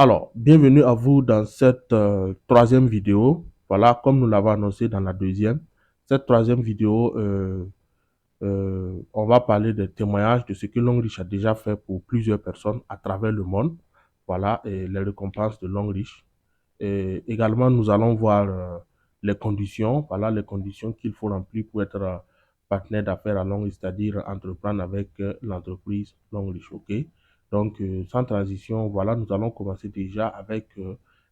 Alors, bienvenue à vous dans cette troisième vidéo. Voilà, comme nous l'avons annoncé dans la deuxième. Cette troisième vidéo, on va parler des témoignages de ce que Longrich a déjà fait pour plusieurs personnes à travers le monde. Voilà, et les récompenses de Longrich. Et également, nous allons voir les conditions, voilà, les conditions qu'il faut remplir pour être partenaire d'affaires à Longrich, c'est-à-dire entreprendre avec l'entreprise Longrich, ok? Donc, sans transition, voilà, nous allons commencer déjà avec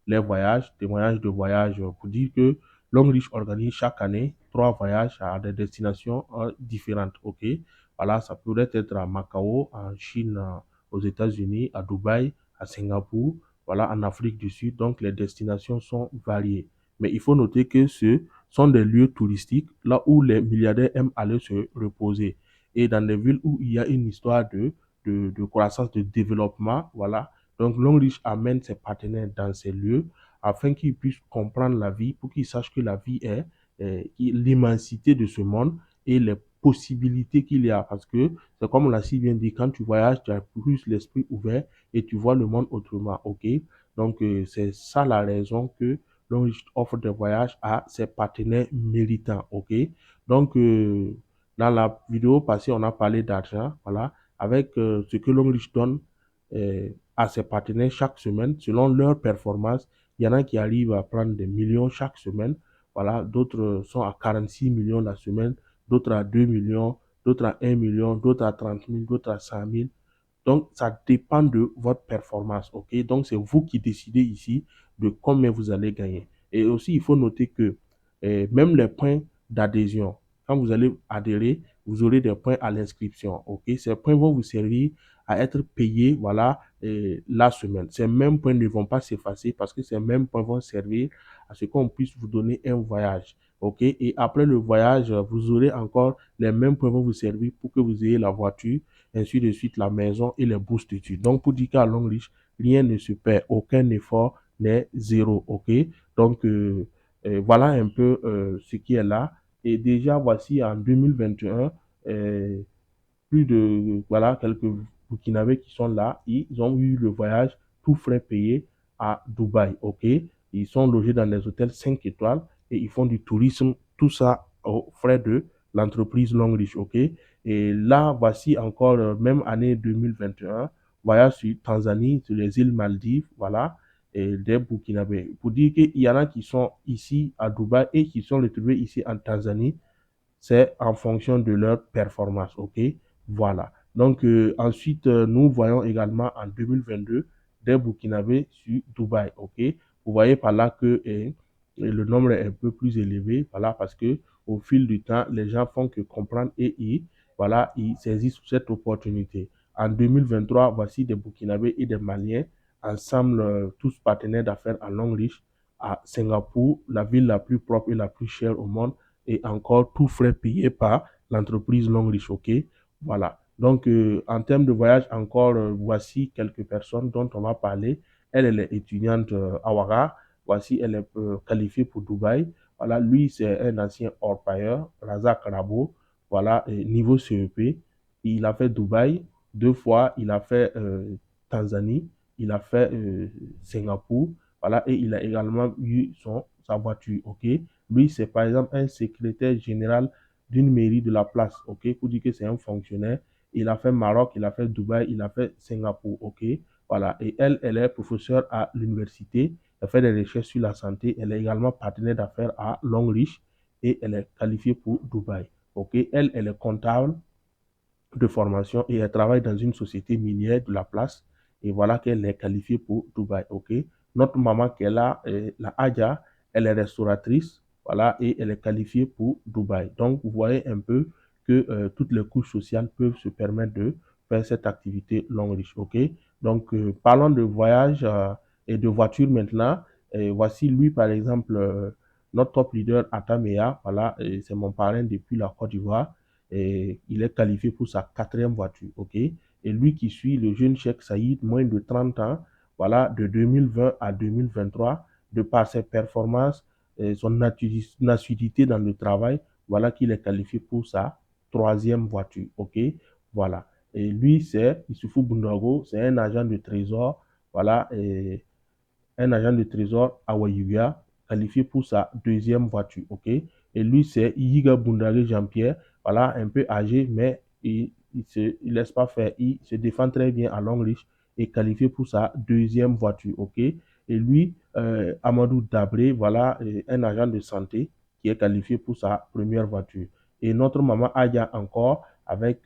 les voyages, témoignages de voyage pour dire que Longrich organise chaque année 3 voyages à des destinations différentes, ok? Voilà, ça pourrait être à Macao, en Chine, aux États-Unis, à Dubaï, à Singapour, voilà, en Afrique du Sud. Donc, les destinations sont variées. Mais il faut noter que ce sont des lieux touristiques, là où les milliardaires aiment aller se reposer. Et dans des villes où il y a une histoire de croissance, de développement, voilà. Donc, Longrich amène ses partenaires dans ces lieux afin qu'ils puissent comprendre la vie, pour qu'ils sachent que la vie est l'immensité de ce monde et les possibilités qu'il y a. Parce que, c'est comme on l'a si bien dit, quand tu voyages, tu as plus l'esprit ouvert et tu vois le monde autrement, ok? Donc, c'est ça la raison que l'on offre des voyages à ses partenaires méritants, ok? Donc, dans la vidéo passée, on a parlé d'argent, voilà, avec ce que Longrich donne à ses partenaires chaque semaine, selon leur performance. Il y en a qui arrivent à prendre des millions chaque semaine, voilà, d'autres sont à 46 millions la semaine, d'autres à 2 millions, d'autres à 1 million, d'autres à 30 000, d'autres à 100 000. Donc, ça dépend de votre performance, ok? Donc, c'est vous qui décidez ici de combien vous allez gagner. Et aussi, il faut noter que même les points d'adhésion, quand vous allez adhérer, vous aurez des points à l'inscription, ok? Ces points vont vous servir à être payés, voilà, la semaine. Ces mêmes points ne vont pas s'effacer parce que ces mêmes points vont servir à ce qu'on puisse vous donner un voyage, ok? Et après le voyage, vous aurez encore les mêmes points vont vous servir pour que vous ayez la voiture, ainsi de suite, la maison et les bourses d'études. Donc, pour dire qu'à Longrich, rien ne se perd, aucun effort n'est zéro, ok? Donc, voilà un peu ce qui est là. Et déjà, voici en 2021, plus de, voilà, quelques Burkinabés qui sont là. Ils ont eu le voyage, tout frais payé à Dubaï, ok? Ils sont logés dans des hôtels 5 étoiles et ils font du tourisme, tout ça aux frais de l'entreprise Longrich, ok? Et là, voici encore, même année 2021, voyage sur Tanzanie, sur les îles Maldives, voilà, et des Burkinabés. Pour dire qu'il y en a qui sont ici à Dubaï et qui sont retrouvés ici en Tanzanie, c'est en fonction de leur performance, ok? Voilà. Donc, ensuite, nous voyons également en 2022 des Burkinabés sur Dubaï, ok? Vous voyez par là que le nombre est un peu plus élevé, voilà, parce que au fil du temps, les gens font que comprendre et voilà, ils saisissent cette opportunité. En 2023, voici des Burkinabés et des Maliens, ensemble, tous partenaires d'affaires à Longrich, à Singapour, la ville la plus propre et la plus chère au monde, et encore tout frais payé par l'entreprise Longrich, ok? Voilà. Donc, en termes de voyage, encore, voici quelques personnes dont on va parler. Elle est étudiante à Ouaga. Voici, elle est qualifiée pour Dubaï. Voilà, lui, c'est un ancien orpailleur, Razak Rabo. Voilà, niveau CEP. Il a fait Dubaï 2 fois. Il a fait Tanzanie. Il a fait Singapour. Voilà, et il a également eu sa voiture, ok? Lui, c'est par exemple un secrétaire général d'une mairie de la place, ok? Pour dire que c'est un fonctionnaire. Il a fait Maroc, il a fait Dubaï, il a fait Singapour, ok? Voilà. Et elle est professeure à l'université. Elle fait des recherches sur la santé. Elle est également partenaire d'affaires à Longrich et elle est qualifiée pour Dubaï, ok? Elle est comptable de formation et elle travaille dans une société minière de la place. Et voilà qu'elle est qualifiée pour Dubaï, ok? Notre maman qui est là, la Adja, elle est restauratrice, voilà, et elle est qualifiée pour Dubaï. Donc, vous voyez un peu que toutes les couches sociales peuvent se permettre de faire cette activité long riche, ok? Donc, parlons de voyage et de voiture maintenant. Voici lui, par exemple, notre top leader Atamea, voilà, c'est mon parrain depuis la Côte d'Ivoire. Et il est qualifié pour sa 4e voiture, ok? Et lui qui suit le jeune Cheikh Saïd, moins de 30 ans, voilà, de 2020 à 2023, de par ses performances et son assiduité dans le travail, voilà qu'il est qualifié pour sa 3e voiture, ok? Voilà. Et lui, c'est Issoufou Boundago, c'est un agent de trésor, voilà, et un agent de trésor à Wayuya, qualifié pour sa deuxième voiture, ok? Et lui, c'est Yiga Bundari Jean-Pierre, voilà, un peu âgé, mais il laisse pas faire, il se défend très bien à Longreach et qualifié pour sa deuxième voiture, ok? Et lui, Amadou Dabré, voilà, un agent de santé qui est qualifié pour sa première voiture. Et notre maman Aya encore, avec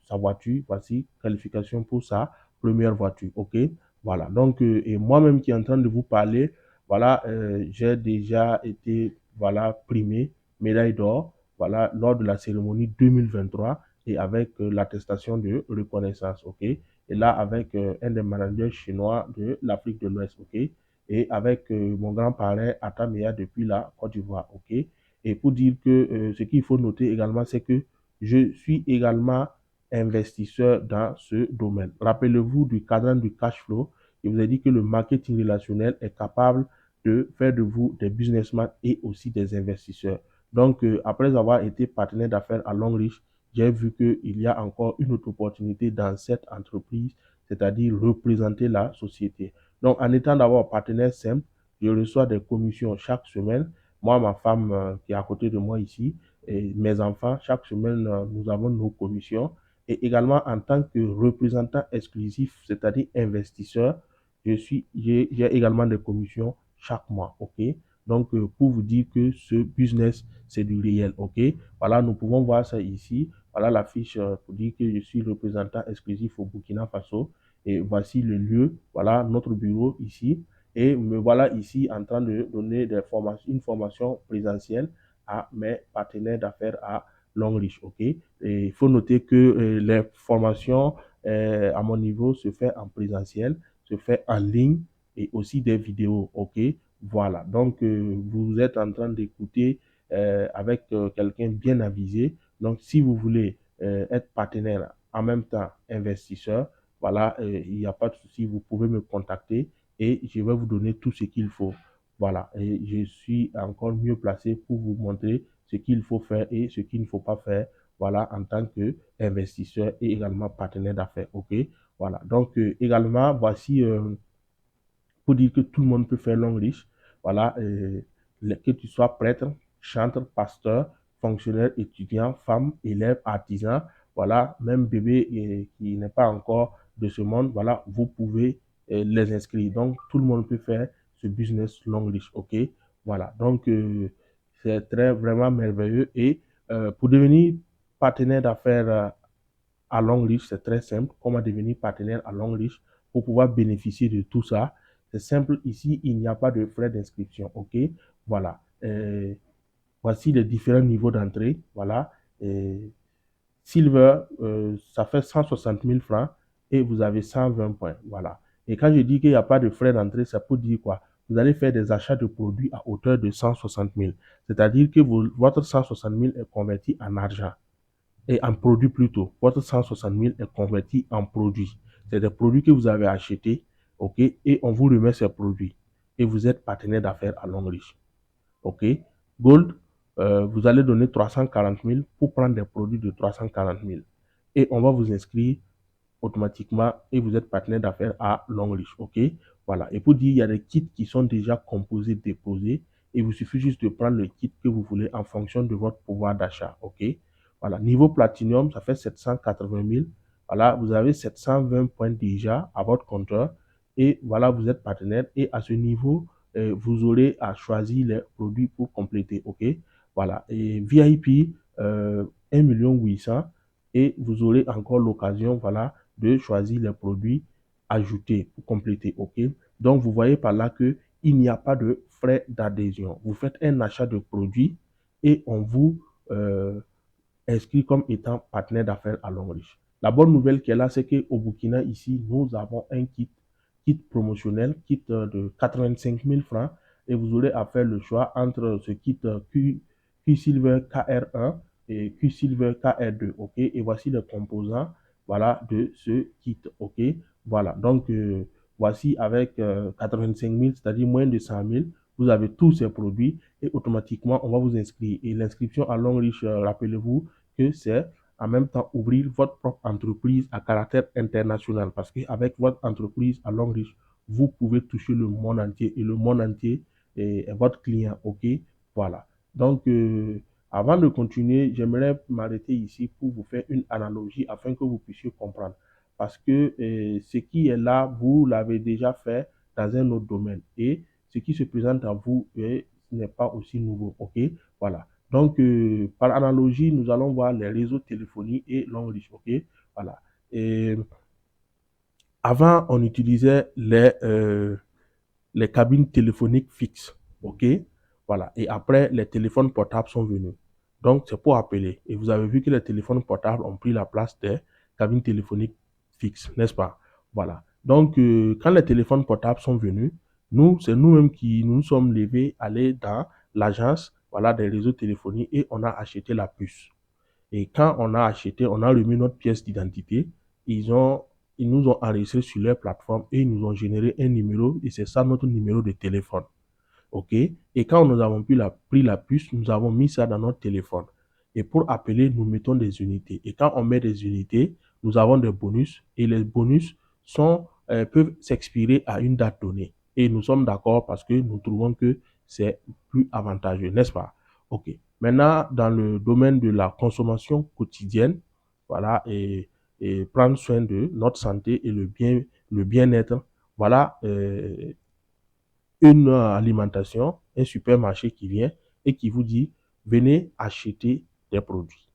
sa voiture, voici, qualification pour sa première voiture, ok? Voilà, donc, et moi-même qui est en train de vous parler, voilà, j'ai déjà été, voilà, primé, médaille d'or, voilà, lors de la cérémonie 2023 et avec l'attestation de reconnaissance, ok? Et là, avec un des managers chinois de l'Afrique de l'Ouest, ok? Et avec mon grand-parrain Atamea depuis la Côte d'Ivoire, ok? Et pour dire que ce qu'il faut noter également, c'est que je suis également investisseur dans ce domaine. Rappelez-vous du cadran du cash flow. Je vous ai dit que le marketing relationnel est capable de faire de vous des businessmen et aussi des investisseurs. Donc, après avoir été partenaire d'affaires à Longreach, j'ai vu qu'il y a encore une autre opportunité dans cette entreprise, c'est-à-dire représenter la société. Donc, en étant d'abord partenaire simple, je reçois des commissions chaque semaine. Moi, ma femme qui est à côté de moi ici, et mes enfants, chaque semaine, nous avons nos commissions. Et également, en tant que représentant exclusif, c'est-à-dire investisseur, j'ai également des commissions chaque mois, ok? Donc, pour vous dire que ce business, c'est du réel, ok? Voilà, nous pouvons voir ça ici. Voilà la fiche pour dire que je suis représentant exclusif au Burkina Faso. Et voici le lieu, voilà notre bureau ici. Et me voilà ici en train de donner une formation présentielle à mes partenaires d'affaires à Longreach, ok? Et il faut noter que les formations à mon niveau se fait en présentiel, se fait en ligne et aussi des vidéos, ok? Voilà, donc vous êtes en train d'écouter avec quelqu'un bien avisé. Donc, si vous voulez être partenaire en même temps investisseur, voilà, il n'y a pas de souci, vous pouvez me contacter et je vais vous donner tout ce qu'il faut. Voilà, et je suis encore mieux placé pour vous montrer ce qu'il faut faire et ce qu'il ne faut pas faire, voilà, en tant qu'investisseur et également partenaire d'affaires, ok? Voilà, donc également, voici pour dire que tout le monde peut faire Longreach. Voilà, que tu sois prêtre, chantre, pasteur, fonctionnaire, étudiant, femme, élève, artisan, voilà, même bébé qui n'est pas encore de ce monde, voilà, vous pouvez les inscrire. Donc, tout le monde peut faire ce business Longreach, ok? Voilà, donc c'est très vraiment merveilleux. Et pour devenir partenaire d'affaires à Longreach, c'est très simple. Comment devenir partenaire à Longreach pour pouvoir bénéficier de tout ça? C'est simple. Ici, il n'y a pas de frais d'inscription. OK? Voilà. Voici les différents niveaux d'entrée. Voilà. Silver, ça fait 160 000 francs et vous avez 120 points. Voilà. Et quand je dis qu'il n'y a pas de frais d'entrée, ça peut dire quoi? Vous allez faire des achats de produits à hauteur de 160 000. C'est-à-dire que votre 160 000 est converti en argent et en produit plutôt. Votre 160 000 est converti en produit. C'est des produits que vous avez achetés, ok, et on vous remet ces produits. Et vous êtes partenaire d'affaires à Longreach, ok. Gold, vous allez donner 340 000 pour prendre des produits de 340 000. Et on va vous inscrire automatiquement et vous êtes partenaire d'affaires à Longreach, ok. Voilà. Et pour dire, il y a des kits qui sont déjà composés, déposés, et il vous suffit juste de prendre le kit que vous voulez en fonction de votre pouvoir d'achat, ok. Voilà. Niveau platinum, ça fait 780 000. Voilà, vous avez 720 points déjà à votre compteur et voilà, vous êtes partenaire et à ce niveau, vous aurez à choisir les produits pour compléter, ok. Voilà. Et VIP, 1 800 000 et vous aurez encore l'occasion, voilà, de choisir les produits ajoutés pour compléter, ok. Donc, vous voyez par là que il n'y a pas de frais d'adhésion. Vous faites un achat de produits et on vous inscrit comme étant partenaire d'affaires à Longreach. La bonne nouvelle qui est là, c'est qu'au Burkina, ici, nous avons un kit promotionnel, kit de 85 000 francs, et vous aurez à faire le choix entre ce kit Q Silver KR1 et Q Silver KR2, ok? Et voici les composants, voilà, de ce kit, ok? Voilà, donc voici avec 85 000, c'est-à-dire moins de 100 000, vous avez tous ces produits et automatiquement, on va vous inscrire. Et l'inscription à Longreach, rappelez-vous que c'est en même temps ouvrir votre propre entreprise à caractère international parce qu'avec votre entreprise à Longreach, vous pouvez toucher le monde entier et le monde entier est votre client, ok? Voilà. Donc, avant de continuer, j'aimerais m'arrêter ici pour vous faire une analogie afin que vous puissiez comprendre. Parce que ce qui est là, vous l'avez déjà fait dans un autre domaine. Et ce qui se présente à vous n'est pas aussi nouveau, ok? Voilà. Donc, par analogie, nous allons voir les réseaux téléphoniques et long reach, ok? Voilà. Et avant, on utilisait les cabines téléphoniques fixes, ok? Voilà. Et après, les téléphones portables sont venus. Donc, c'est pour appeler. Et vous avez vu que les téléphones portables ont pris la place des cabines téléphoniques fixes, n'est-ce pas? Voilà. Donc, quand les téléphones portables sont venus, nous, c'est nous-mêmes qui nous sommes levés, aller dans l'agence, voilà, des réseaux téléphoniques et on a acheté la puce. Et quand on a acheté, on a remis notre pièce d'identité. Ils ont, ils nous ont enregistré sur leur plateforme et ils nous ont généré un numéro et c'est ça notre numéro de téléphone. OK? Et quand nous avons pris la puce, nous avons mis ça dans notre téléphone. Et pour appeler, nous mettons des unités. Et quand on met des unités, nous avons des bonus et les bonus peuvent s'expirer à une date donnée. Et nous sommes d'accord parce que nous trouvons que c'est plus avantageux, n'est-ce pas? OK. Maintenant, dans le domaine de la consommation quotidienne, voilà, et prendre soin de notre santé et le bien-être, voilà, une alimentation, un supermarché qui vient et qui vous dit, venez acheter des produits.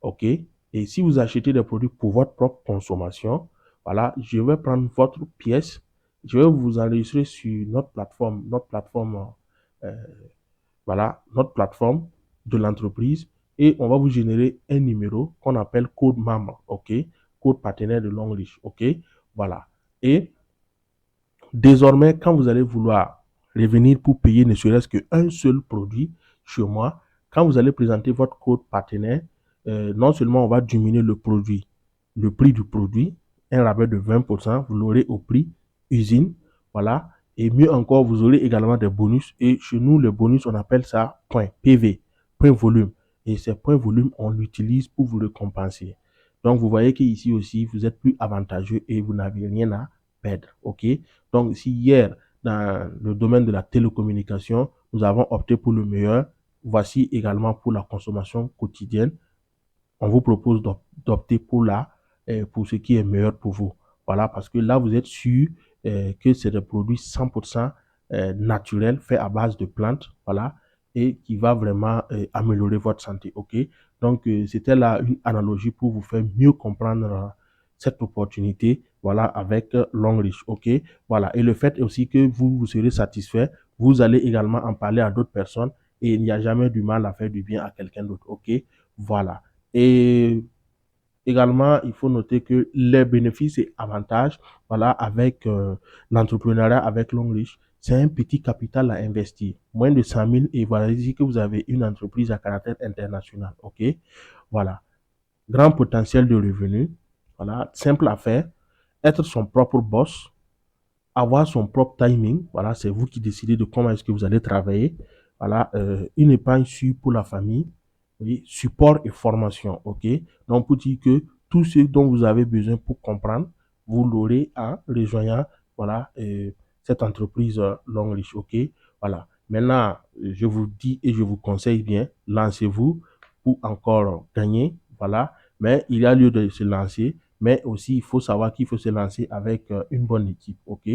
OK? Et si vous achetez des produits pour votre propre consommation, voilà, je vais prendre votre pièce, je vais vous enregistrer sur euh, notre plateforme de l'entreprise et on va vous générer un numéro qu'on appelle code membre, OK? Code partenaire de long reach, OK? Voilà. Et désormais, quand vous allez vouloir revenir pour payer ne serait-ce qu'un seul produit chez moi, quand vous allez présenter votre code partenaire, non seulement on va diminuer le prix du produit, un rabais de 20%, vous l'aurez au prix usine, voilà. Et mieux encore, vous aurez également des bonus. Et chez nous, les bonus, on appelle ça point PV, point volume. Et ces points volume, on l'utilise pour vous récompenser. Donc, vous voyez qu'ici aussi, vous êtes plus avantageux et vous n'avez rien à perdre. OK? Donc, si hier, dans le domaine de la télécommunication, nous avons opté pour le meilleur, voici également pour la consommation quotidienne, on vous propose d'opter pour ce qui est meilleur pour vous. Voilà, parce que là, vous êtes sûr que c'est des produits 100% naturels, faits à base de plantes, voilà, et qui va vraiment améliorer votre santé, ok? Donc, c'était là une analogie pour vous faire mieux comprendre cette opportunité, voilà, avec Long Reach, ok? Voilà, et le fait aussi que vous serez satisfait, vous allez également en parler à d'autres personnes et il n'y a jamais du mal à faire du bien à quelqu'un d'autre, ok? Voilà. Et également, il faut noter que les bénéfices et avantages, voilà, avec l'entrepreneuriat avec Long Reach, c'est un petit capital à investir. Moins de 100 000 et voilà, ici que vous avez une entreprise à caractère international. OK? Voilà. Grand potentiel de revenus. Voilà. Simple à faire. Être son propre boss. Avoir son propre timing. Voilà. C'est vous qui décidez de comment est-ce que vous allez travailler. Voilà. Une épargne sûre pour la famille. Oui, support et formation, ok? Donc, pour dire que tout ce dont vous avez besoin pour comprendre, vous l'aurez en rejoignant, voilà, cette entreprise Long Reach, ok? Voilà. Maintenant, je vous dis et je vous conseille bien, lancez-vous pour encore gagner, voilà. Mais il y a lieu de se lancer, mais aussi il faut savoir qu'il faut se lancer avec une bonne équipe, ok?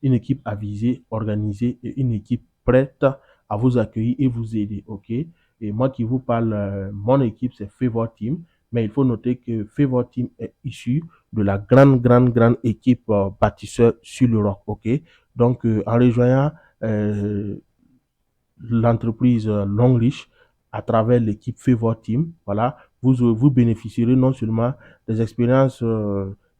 Une équipe avisée, organisée et une équipe prête à vous accueillir et vous aider, ok? Et moi qui vous parle, mon équipe, c'est Favor Team. Mais il faut noter que Favor Team est issu de la grande équipe bâtisseur sur le roc. OK? Donc, en rejoignant l'entreprise Long Reach à travers l'équipe Favor Team, voilà, vous bénéficierez non seulement des expériences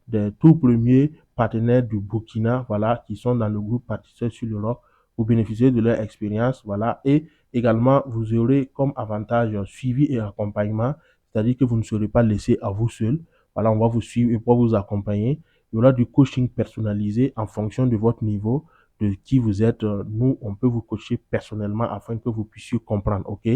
des tout premiers partenaires du Burkina, voilà, qui sont dans le groupe bâtisseur sur le roc, vous bénéficierez de leur expérience, voilà, et également, vous aurez comme avantage suivi et accompagnement, c'est-à-dire que vous ne serez pas laissé à vous seul. Voilà, on va vous suivre et pour vous accompagner. Il y aura du coaching personnalisé en fonction de votre niveau, de qui vous êtes. Nous, on peut vous coacher personnellement afin que vous puissiez comprendre. OK?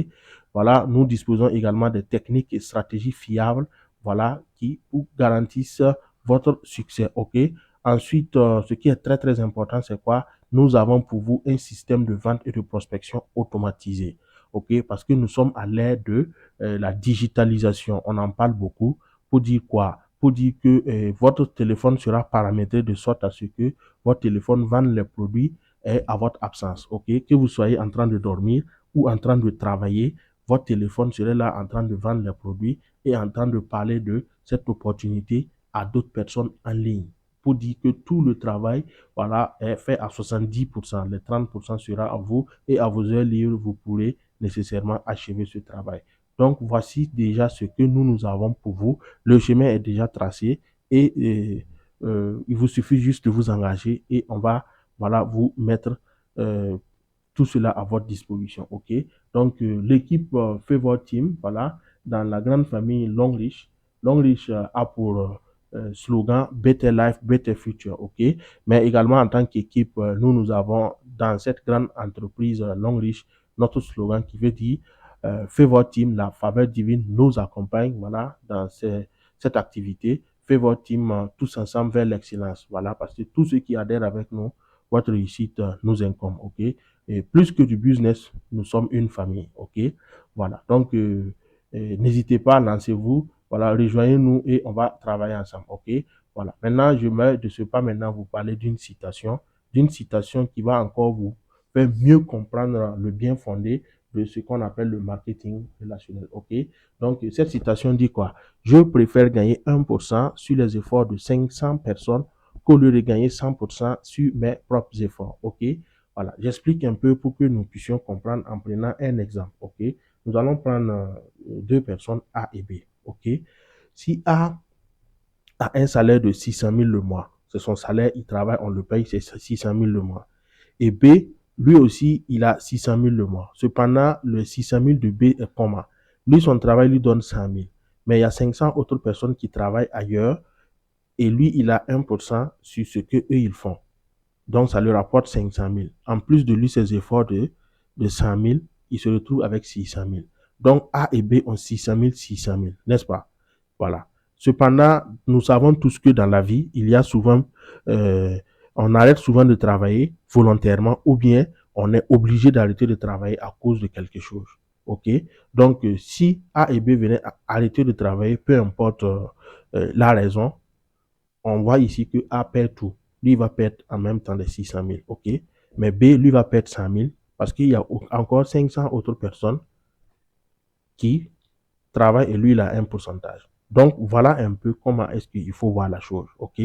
Voilà, nous disposons également de techniques et stratégies fiables, voilà, qui vous garantissent votre succès. OK? Ensuite, ce qui est très, très important, c'est quoi? Nous avons pour vous un système de vente et de prospection automatisé. OK? Parce que nous sommes à l'ère de la digitalisation. On en parle beaucoup. Pour dire quoi? Pour dire que votre téléphone sera paramétré de sorte à ce que votre téléphone vende les produits à votre absence. OK? Que vous soyez en train de dormir ou en train de travailler, votre téléphone serait là en train de vendre les produits et en train de parler de cette opportunité à d'autres personnes en ligne. Pour dire que tout le travail, voilà, est fait à 70%. Les 30% sera à vous et à vos heures libres, vous pourrez nécessairement achever ce travail. Donc, voici déjà ce que nous avons pour vous. Le chemin est déjà tracé et il vous suffit juste de vous engager et on va, voilà, vous mettre tout cela à votre disposition. OK? Donc, l'équipe Favor Team, voilà, dans la grande famille Longrich. Longrich a pour slogan Better Life, Better Future. OK? Mais également, en tant qu'équipe, nous avons dans cette grande entreprise Longrich notre slogan qui veut dire Favor Team, la faveur divine nous accompagne, voilà, dans cette activité. Favor Team, tous ensemble vers l'excellence. Voilà, parce que tous ceux qui adhèrent avec nous, votre réussite nous incombe. OK? Et plus que du business, nous sommes une famille. OK? Voilà. Donc, n'hésitez pas, lancez-vous. Voilà, rejoignez-nous et on va travailler ensemble. OK? Voilà. Maintenant, je vais de ce pas maintenant vous parler d'une citation qui va encore vous faire mieux comprendre le bien fondé de ce qu'on appelle le marketing relationnel. OK? Donc, cette citation dit quoi? Je préfère gagner 1% sur les efforts de 500 personnes qu'au lieu de gagner 100% sur mes propres efforts. OK? Voilà, j'explique un peu pour que nous puissions comprendre en prenant un exemple. OK? Nous allons prendre deux personnes A et B. OK? Si A a un salaire de 600 000 le mois, c'est son salaire, il travaille, on le paye, c'est 600 000 le mois. Et B, lui aussi, il a 600 000 le mois. Cependant, le 600 000 de B est comment? Lui, son travail lui donne 100 000. Mais il y a 500 autres personnes qui travaillent ailleurs et lui, il a 1% sur ce que eux ils font. Donc, ça lui rapporte 500 000. En plus de lui, ses efforts de 100 000, il se retrouve avec 600 000. Donc, A et B ont 600 000, 600 000, n'est-ce pas? Voilà. Cependant, nous savons tous que dans la vie, il y a souvent, on arrête souvent de travailler volontairement ou bien on est obligé d'arrêter de travailler à cause de quelque chose. OK? Donc, si A et B venaient à arrêter de travailler, peu importe la raison, on voit ici que A perd tout. Lui, il va perdre en même temps les 600 000. OK? Mais B, lui, va perdre 100 000 parce qu'il y a encore 500 autres personnes qui travaillent et lui, il a un pourcentage. Donc, voilà un peu comment est-ce qu'il faut voir la chose. OK?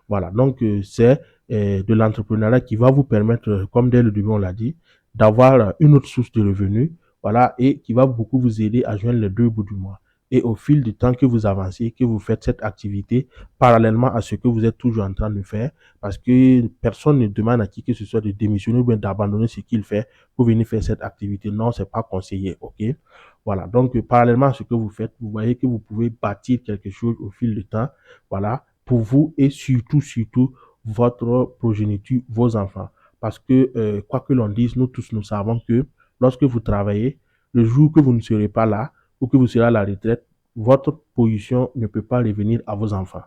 Voilà. Donc, c'est de l'entrepreneuriat qui va vous permettre, comme dès le début, on l'a dit, d'avoir une autre source de revenus. Voilà. Et qui va beaucoup vous aider à joindre les deux bouts du mois. Et au fil du temps que vous avancez, que vous faites cette activité, parallèlement à ce que vous êtes toujours en train de faire, parce que personne ne demande à qui que ce soit de démissionner ou bien d'abandonner ce qu'il fait pour venir faire cette activité. Non, c'est pas conseillé. OK? Voilà. Donc, parallèlement à ce que vous faites, vous voyez que vous pouvez bâtir quelque chose au fil du temps. Voilà. Pour vous et surtout, votre progéniture, vos enfants. Parce que, quoi que l'on dise, nous tous, nous savons que lorsque vous travaillez, le jour que vous ne serez pas là ou que vous serez à la retraite, votre position ne peut pas revenir à vos enfants.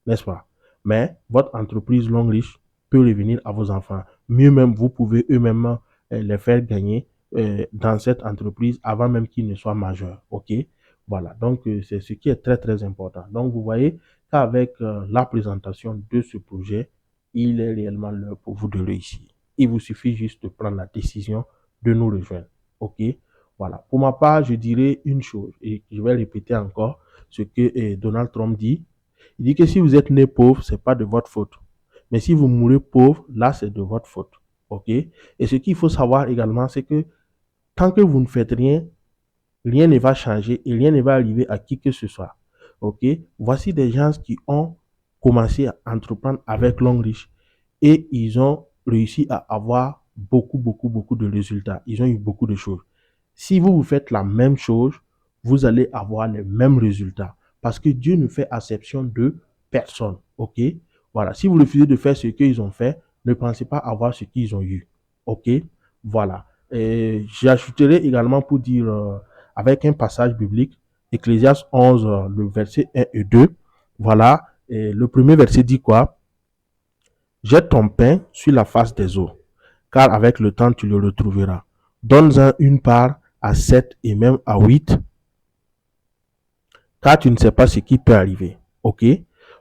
N'est-ce pas? Mais votre entreprise longue riche peut revenir à vos enfants. Mieux même, vous pouvez eux-mêmes les faire gagner dans cette entreprise avant même qu'ils ne soient majeurs. OK? Voilà. Donc, c'est ce qui est très, très important. Donc, vous voyez qu'avec la présentation de ce projet, il est réellement l'heure pour vous de réussir. Il vous suffit juste de prendre la décision de nous rejoindre. OK? Voilà. Pour ma part, je dirais une chose et je vais répéter encore ce que Donald Trump dit. Il dit que si vous êtes né pauvre, c'est pas de votre faute. Mais si vous mourrez pauvre, là, c'est de votre faute. OK? Et ce qu'il faut savoir également, c'est que tant que vous ne faites rien, rien ne va changer et rien ne va arriver à qui que ce soit. OK? Voici des gens qui ont commencé à entreprendre avec Longrich et ils ont réussi à avoir beaucoup de résultats. Ils ont eu beaucoup de choses. Si vous faites la même chose, vous allez avoir les mêmes résultats parce que Dieu ne fait exception de personne. OK? Voilà. Si vous refusez de faire ce qu'ils ont fait, ne pensez pas avoir ce qu'ils ont eu. OK? Voilà. J'ajouterai également pour dire, avec un passage biblique, Ecclésiaste 11, le verset 1 et 2. Voilà. Et le premier verset dit quoi? Jette ton pain sur la face des eaux, car avec le temps tu le retrouveras. Donne-en une part à 7 et même à 8, car tu ne sais pas ce qui peut arriver. Ok?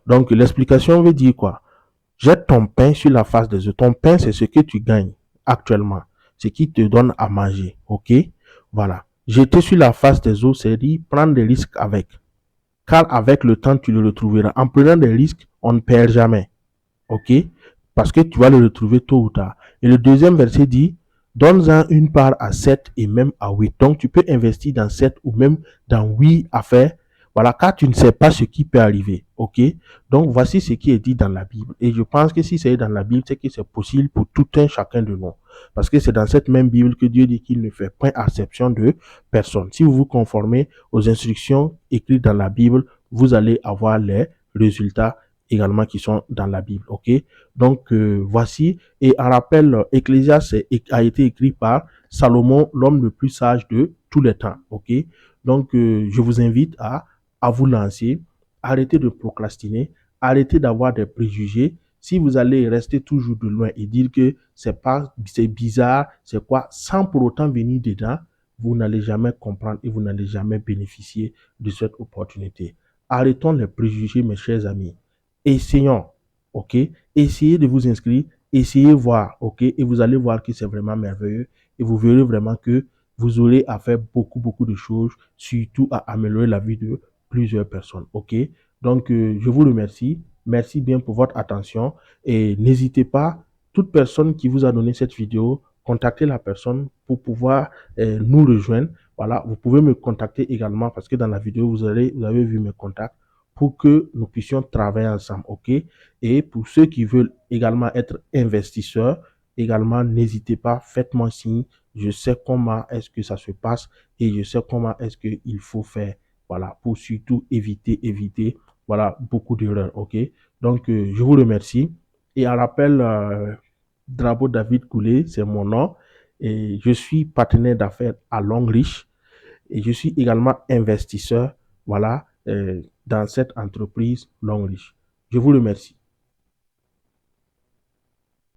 Donc l'explication veut dire quoi? Jette ton pain sur la face des eaux. Ton pain, c'est ce que tu gagnes actuellement, ce qui te donne à manger. Ok? Voilà. Jeter sur la face des eaux, c'est dire prendre des risques avec. Car avec le temps, tu le retrouveras. En prenant des risques, on ne perd jamais. Ok? Parce que tu vas le retrouver tôt ou tard. Et le deuxième verset dit, donne-en une part à 7 et même à 8. Donc, tu peux investir dans 7 ou même dans 8 affaires. Voilà, car tu ne sais pas ce qui peut arriver. Ok? Donc, voici ce qui est dit dans la Bible. Et je pense que si c'est dans la Bible, c'est que c'est possible pour tout un chacun de nous. Parce que c'est dans cette même Bible que Dieu dit qu'il ne fait point acception de personne. Si vous vous conformez aux instructions écrites dans la Bible, vous allez avoir les résultats également qui sont dans la Bible. Ok? Donc, voici. Et en rappel, Ecclésiaste a été écrit par Salomon, l'homme le plus sage de tous les temps. Ok? Donc, je vous invite à vous lancer. Arrêtez de procrastiner. Arrêtez d'avoir des préjugés. Si vous allez rester toujours de loin et dire que c'est bizarre, c'est quoi, sans pour autant venir dedans, vous n'allez jamais comprendre et vous n'allez jamais bénéficier de cette opportunité. Arrêtons les préjugés, mes chers amis. Essayons, ok? Essayez de vous inscrire, essayez voir, ok? Et vous allez voir que c'est vraiment merveilleux et vous verrez vraiment que vous aurez à faire beaucoup de choses, surtout à améliorer la vie de plusieurs personnes, ok? Donc, je vous remercie. Merci bien pour votre attention et n'hésitez pas, toute personne qui vous a donné cette vidéo, contactez la personne pour pouvoir nous rejoindre. Voilà, vous pouvez me contacter également parce que dans la vidéo, vous avez vu mes contacts pour que nous puissions travailler ensemble, ok? Et pour ceux qui veulent également être investisseurs, également, n'hésitez pas, faites-moi signe. Je sais comment est-ce que ça se passe et je sais comment est-ce qu'il faut faire. Voilà, pour surtout éviter, voilà, beaucoup d'erreurs, ok? Donc, je vous remercie. Et en rappel, Drapeau David Goulet, c'est mon nom. Et je suis partenaire d'affaires à Longrich. Et je suis également investisseur, voilà, dans cette entreprise Longrich. Je vous remercie.